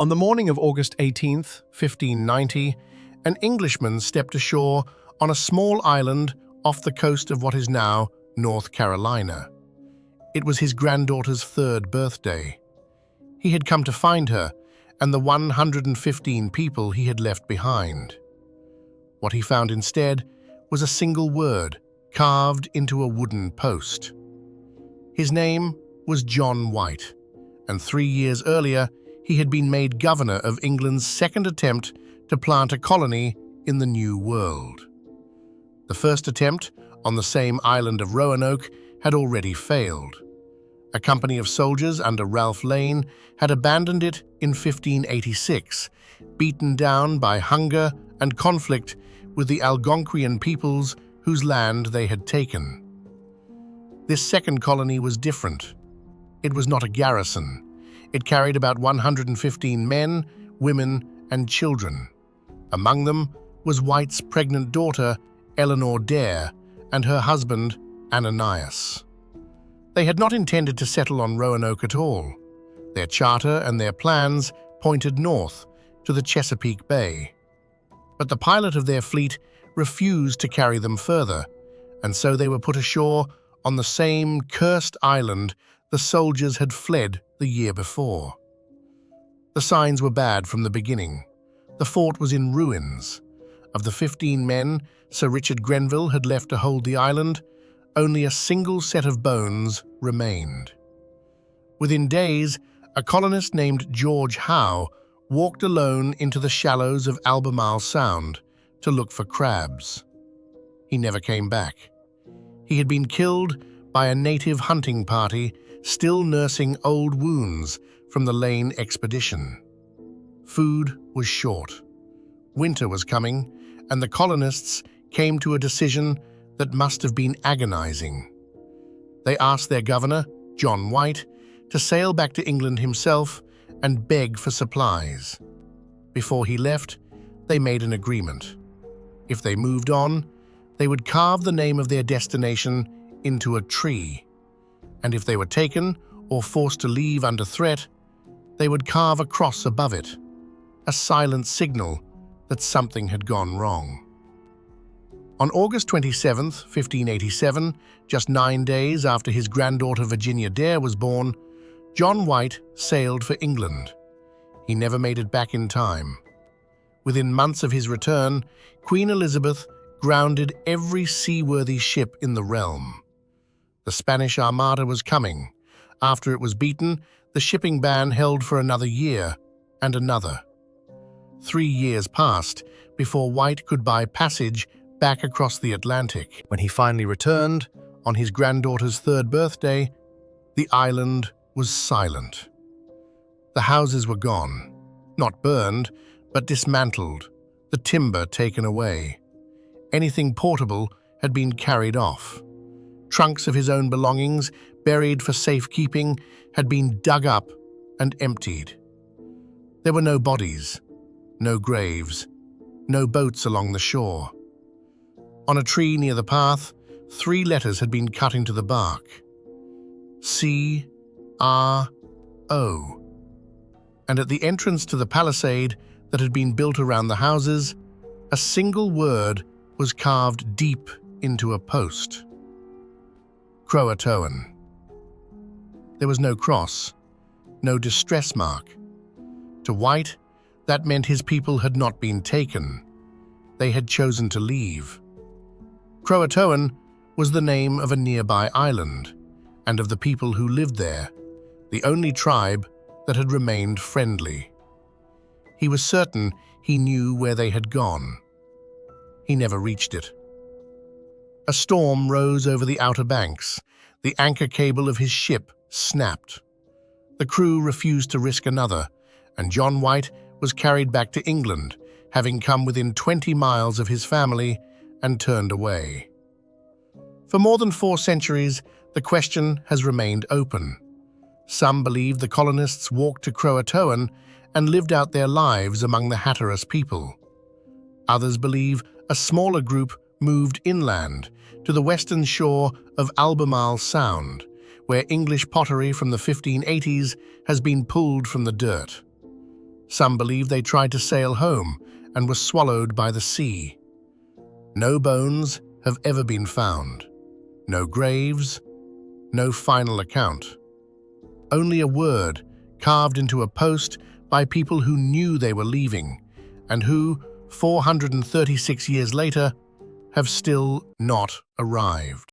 On the morning of August 18th, 1590, an Englishman stepped ashore on a small island off the coast of what is now North Carolina. It was his granddaughter's 3rd birthday. He had come to find her and the 115 people he had left behind. What he found instead was a single word carved into a wooden post. His name was John White, and 3 years earlier he had been made governor of England's second attempt to plant a colony in the New World. The first attempt, on the same island of Roanoke, had already failed. A company of soldiers under Ralph Lane had abandoned it in 1586, beaten down by hunger and conflict with the Algonquian peoples whose land they had taken. This second colony was different. It was not a garrison. It carried about 115 men, women, and children. Among them was White's pregnant daughter, Eleanor Dare, and her husband, Ananias. They had not intended to settle on Roanoke at all. Their charter and their plans pointed north to the Chesapeake Bay. But the pilot of their fleet refused to carry them further, and so they were put ashore on the same cursed island the soldiers had fled the year before. The signs were bad from the beginning. The fort was in ruins. Of the 15 men Sir Richard Grenville had left to hold the island, only a single set of bones remained. Within days, a colonist named George Howe walked alone into the shallows of Albemarle Sound to look for crabs. He never came back. He had been killed by a native hunting party still nursing old wounds from the Lane expedition. Food was short. Winter was coming, and the colonists came to a decision that must have been agonizing. They asked their governor, John White, to sail back to England himself and beg for supplies. Before he left, they made an agreement. If they moved on, they would carve the name of their destination into a tree, and if they were taken or forced to leave under threat, they would carve a cross above it, a silent signal that something had gone wrong. On August 27, 1587, just 9 days after his granddaughter Virginia Dare was born, John White sailed for England. He never made it back in time. Within months of his return, Queen Elizabeth grounded every seaworthy ship in the realm. The Spanish Armada was coming. After it was beaten, the shipping ban held for another year and another. 3 years passed before White could buy passage back across the Atlantic. When he finally returned, on his granddaughter's 3rd birthday, the island was silent. The houses were gone, not burned, but dismantled, the timber taken away. Anything portable had been carried off. Trunks of his own belongings, buried for safekeeping, had been dug up and emptied. There were no bodies, no graves, no boats along the shore. On a tree near the path, 3 letters had been cut into the bark. C-R-O. And at the entrance to the palisade that had been built around the houses, a single word was carved deep into a post. Croatoan. There was no cross, no distress mark. To White, that meant his people had not been taken. They had chosen to leave. Croatoan was the name of a nearby island and of the people who lived there, the only tribe that had remained friendly. He was certain he knew where they had gone. He never reached it. A storm rose over the Outer Banks. The anchor cable of his ship snapped. The crew refused to risk another, and John White was carried back to England, having come within 20 miles of his family and turned away. For more than 4 centuries, the question has remained open. Some believe the colonists walked to Croatoan and lived out their lives among the Hatteras people. Others believe a smaller group moved inland to the western shore of Albemarle Sound, where English pottery from the 1580s has been pulled from the dirt. Some believe they tried to sail home and were swallowed by the sea. No bones have ever been found. No graves, no final account. Only a word carved into a post by people who knew they were leaving and who, 436 years later, have still not arrived.